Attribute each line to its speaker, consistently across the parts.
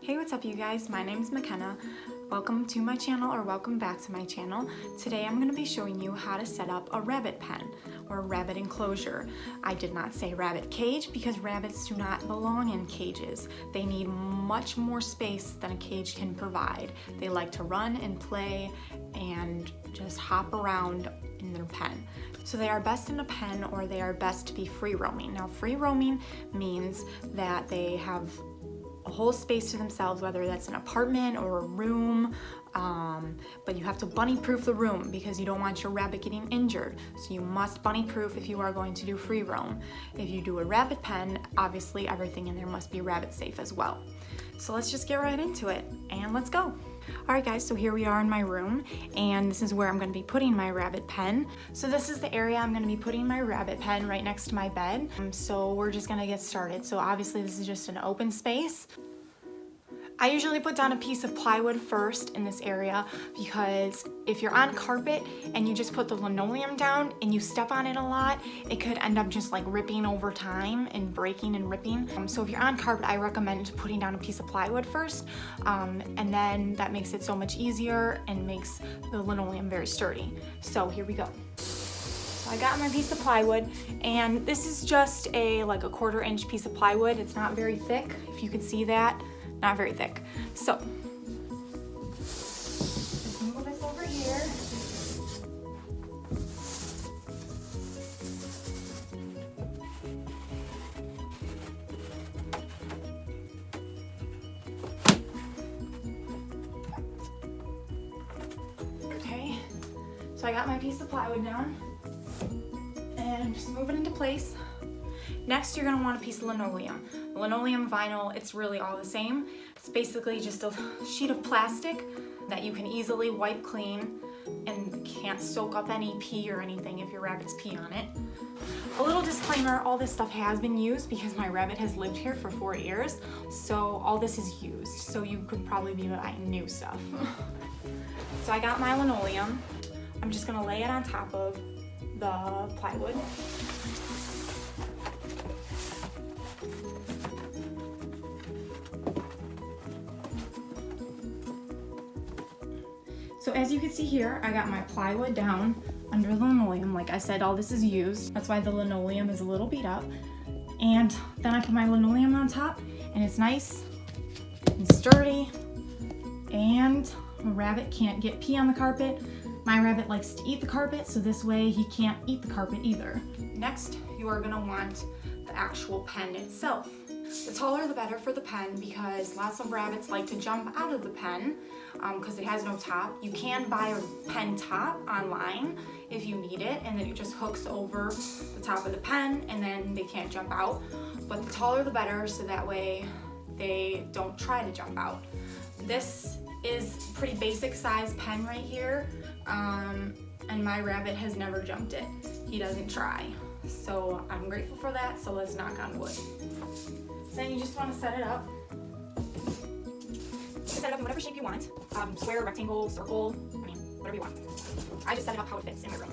Speaker 1: Hey, what's up you guys? My name is McKenna. Welcome to my channel, or welcome back to my channel. Today I'm going to be showing you how to set up a rabbit pen or rabbit enclosure. I did not say rabbit cage because rabbits do not belong in cages. They need much more space than a cage can provide. They like to run and play and just hop around in their pen. So they are best in a pen, or they are best to be free roaming. Now, free roaming means that they have a whole space to themselves, whether that's an apartment or a room, but you have to bunny proof the room because you don't want your rabbit getting injured. So you must bunny proof if you are going to do free roam. If you do a rabbit pen, obviously everything in there must be rabbit safe as well. So let's just get right into it and let's go. Alright guys, so here we are in my room, and this is where I'm going to be putting my rabbit pen. So this is the area I'm going to be putting my rabbit pen, right next to my bed. So we're just going to get started. So obviously this is just an open space. I usually put down a piece of plywood first in this area because if you're on carpet and you just put the linoleum down and you step on it a lot, it could end up just like ripping over time and breaking and ripping. So if you're on carpet, I recommend putting down a piece of plywood first, and then that makes it so much easier and makes the linoleum very sturdy. So here we go. So I got my piece of plywood, and this is just a like a 1/4 inch piece of plywood. It's not very thick, if you can see that. Not very thick. So, just move this over here. Okay, so I got my piece of plywood down, and just move it into place. Next, you're going to want a piece of linoleum. Linoleum, vinyl, it's really all the same. It's basically just a sheet of plastic that you can easily wipe clean and can't soak up any pee or anything if your rabbits pee on it. A little disclaimer, all this stuff has been used because my rabbit has lived here for 4 years, so all this is used, so you could probably be buying new stuff. So I got my linoleum. I'm just going to lay it on top of the plywood. So as you can see here, I got my plywood down under the linoleum. Like I said, all this is used. That's why the linoleum is a little beat up. And then I put my linoleum on top, and it's nice and sturdy, and a rabbit can't get pee on the carpet. My rabbit likes to eat the carpet, so this way he can't eat the carpet either. Next, you are gonna want the actual pen itself. The taller the better for the pen because lots of rabbits like to jump out of the pen because it has no top. You can buy a pen top online if you need it, and then it just hooks over the top of the pen and then they can't jump out. But the taller the better, so that way they don't try to jump out. This is a pretty basic size pen right here, and my rabbit has never jumped it. He doesn't try. So I'm grateful for that, so let's knock on wood. Then you just want to set it up. Set it up in whatever shape you want. Square, rectangle, circle, I mean, whatever you want. I just set it up how it fits in my room.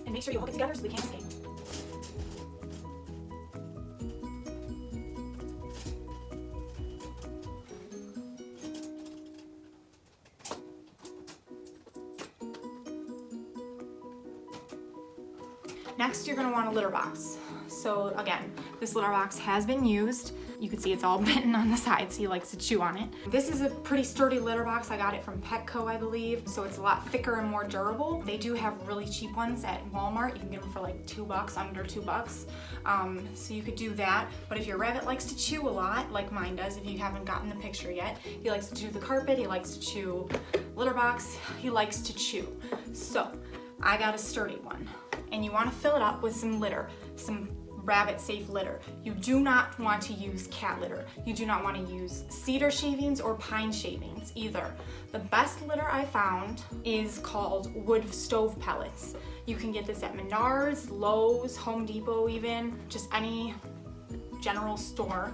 Speaker 1: And make sure you hook it together so they can't escape. Next, you're going to want a litter box. So again, this litter box has been used. You can see it's all bitten on the side, so he likes to chew on it. This is a pretty sturdy litter box. I got it from Petco, I believe. So it's a lot thicker and more durable. They do have really cheap ones at Walmart. You can get them for like $2, under $2. So you could do that. But if your rabbit likes to chew a lot, like mine does, if you haven't gotten the picture yet, he likes to chew the carpet, he likes to chew litter box, he likes to chew. So I got a sturdy one. And you want to fill it up with some litter, some rabbit safe litter. You do not want to use cat litter. You do not want to use cedar shavings or pine shavings either. The best litter I found is called wood stove pellets. You can get this at Menards, Lowe's, Home Depot even, just any general store.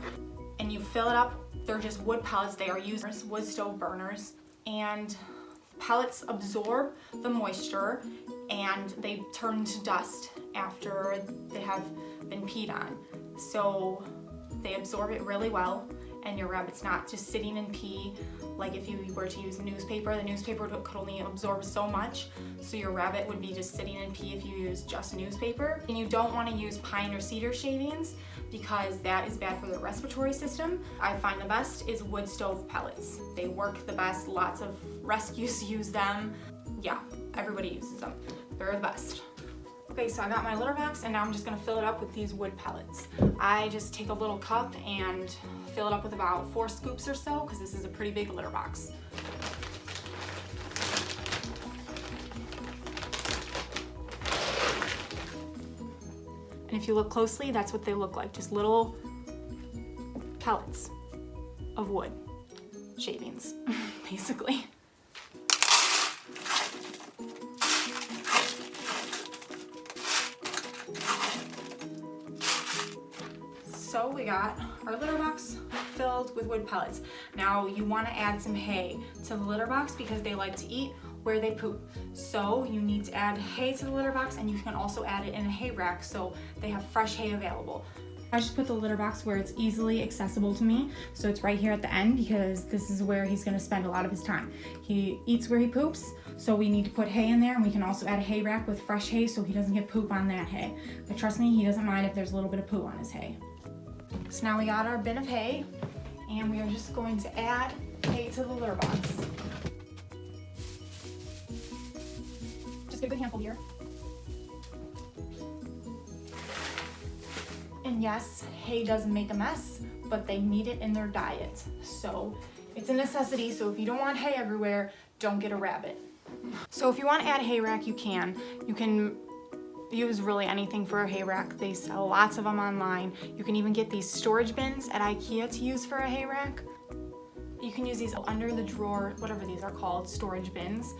Speaker 1: And you fill it up. They're just wood pellets. They are used as wood stove burners. And pellets absorb the moisture and they turn to dust after they have been peed on. So they absorb it really well, and your rabbit's not just sitting in pee. Like if you were to use newspaper, the newspaper could only absorb so much, so your rabbit would be just sitting in pee if you use just newspaper. And you don't want to use pine or cedar shavings because that is bad for the respiratory system. I find the best is wood stove pellets. They work the best, lots of rescues use them. Yeah, everybody uses them. They're the best. Okay, so I got my litter box and now I'm just gonna fill it up with these wood pellets. I just take a little cup and fill it up with about 4 scoops or so, because this is a pretty big litter box. And if you look closely, that's what they look like, just little pellets of wood shavings, basically. So we got our litter box filled with wood pellets. Now you want to add some hay to the litter box because they like to eat where they poop. So you need to add hay to the litter box, and you can also add it in a hay rack so they have fresh hay available. I just put the litter box where it's easily accessible to me. So it's right here at the end because this is where he's gonna spend a lot of his time. He eats where he poops, so we need to put hay in there, and we can also add a hay rack with fresh hay so he doesn't get poop on that hay. But trust me, he doesn't mind if there's a little bit of poo on his hay. So now we got our bin of hay, and we are just going to add hay to the litter box. Just get a good handful here. And yes, hay does make a mess, but they need it in their diet. So it's a necessity, so if you don't want hay everywhere, don't get a rabbit. So if you want to add a hay rack, you can. You can use really anything for a hay rack. They sell lots of them online. You can even get these storage bins at IKEA to use for a hay rack. You can use these under the drawer, whatever these are called, storage bins.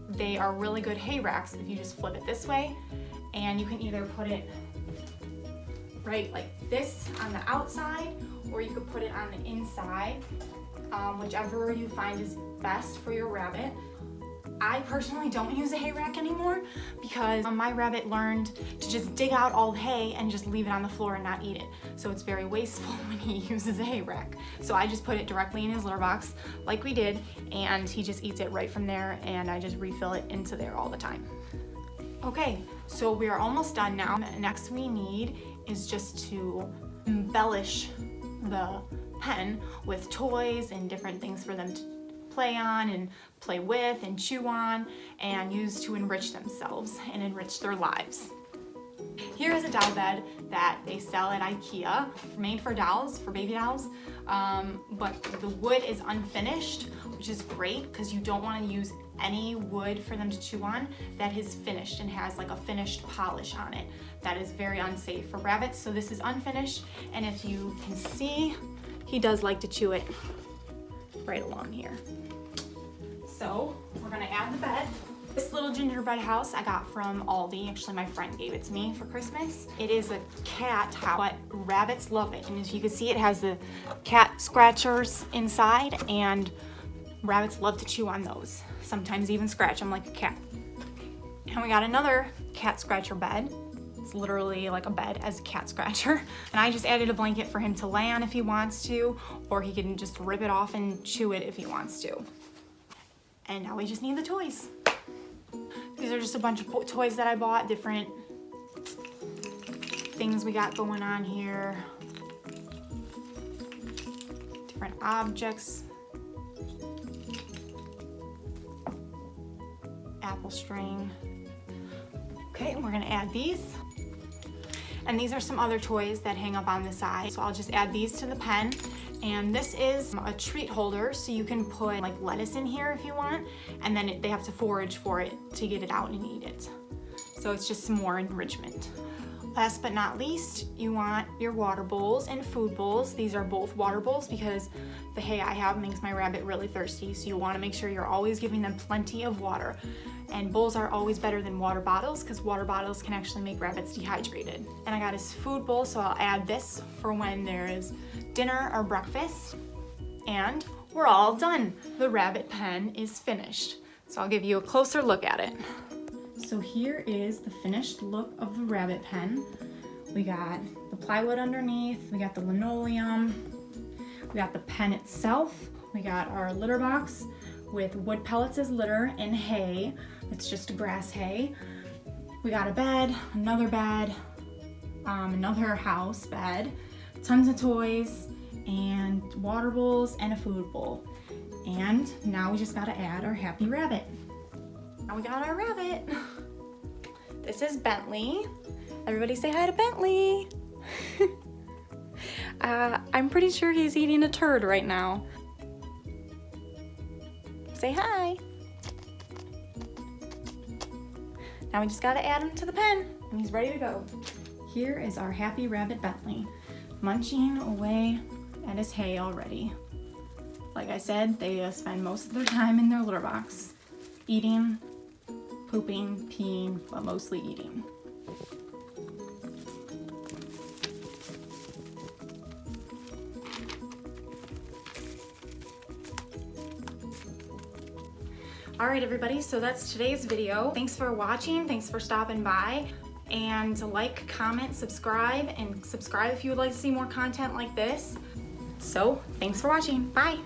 Speaker 1: They are really good hay racks if you just flip it this way, and you can either put it right like this on the outside, or you could put it on the inside, whichever you find is best for your rabbit. I personally don't use a hay rack anymore because my rabbit learned to just dig out all the hay and just leave it on the floor and not eat it. So it's very wasteful when he uses a hay rack. So I just put it directly in his litter box like we did, and he just eats it right from there, and I just refill it into there all the time. Okay, so we are almost done now. Next we need is just to embellish the pen with toys and different things for them to play on and play with and chew on and use to enrich themselves and enrich their lives. Here is a doll bed that they sell at IKEA, made for dolls, for baby dolls, but the wood is unfinished, which is great because you don't want to use any wood for them to chew on that is finished and has like a finished polish on it. That is very unsafe for rabbits, so this is unfinished, and if you can see, he does like to chew it right along here. So we're gonna add the bed. This little gingerbread house I got from Aldi. Actually, my friend gave it to me for Christmas. It is a cat house, but rabbits love it. And as you can see, it has the cat scratchers inside, and rabbits love to chew on those. Sometimes even scratch them like a cat. And we got another cat scratcher bed. It's literally like a bed as a cat scratcher. And I just added a blanket for him to lay on if he wants to, or he can just rip it off and chew it if he wants to. And now we just need the toys. These are just a bunch of toys that I bought, different things we got going on here. Different objects. Apple string. Okay, we're gonna add these. And these are some other toys that hang up on the side. So I'll just add these to the pen. And this is a treat holder, so you can put like lettuce in here if you want, and then they have to forage for it to get it out and eat it. So it's just some more enrichment. Last but not least, you want your water bowls and food bowls. These are both water bowls because the hay I have makes my rabbit really thirsty, so you want to make sure you're always giving them plenty of water. And bowls are always better than water bottles because water bottles can actually make rabbits dehydrated. And I got his food bowl, so I'll add this for when there is dinner or breakfast. And we're all done. The rabbit pen is finished. So I'll give you a closer look at it. So here is the finished look of the rabbit pen. We got the plywood underneath, we got the linoleum, we got the pen itself, we got our litter box with wood pellets as litter and hay. It's just grass hay. We got a bed, another house bed, tons of toys, and water bowls and a food bowl. And now we just gotta add our happy rabbit. Now we got our rabbit. This is Bentley. Everybody say hi to Bentley. I'm pretty sure he's eating a turd right now. Say hi. Now we just gotta add him to the pen and he's ready to go. Here is our happy rabbit Bentley, munching away at his hay already. Like I said, they spend most of their time in their litter box, eating, pooping, peeing, but mostly eating. All right, everybody, so that's today's video. Thanks for watching, thanks for stopping by, and like, comment, subscribe if you would like to see more content like this. So, thanks for watching, bye.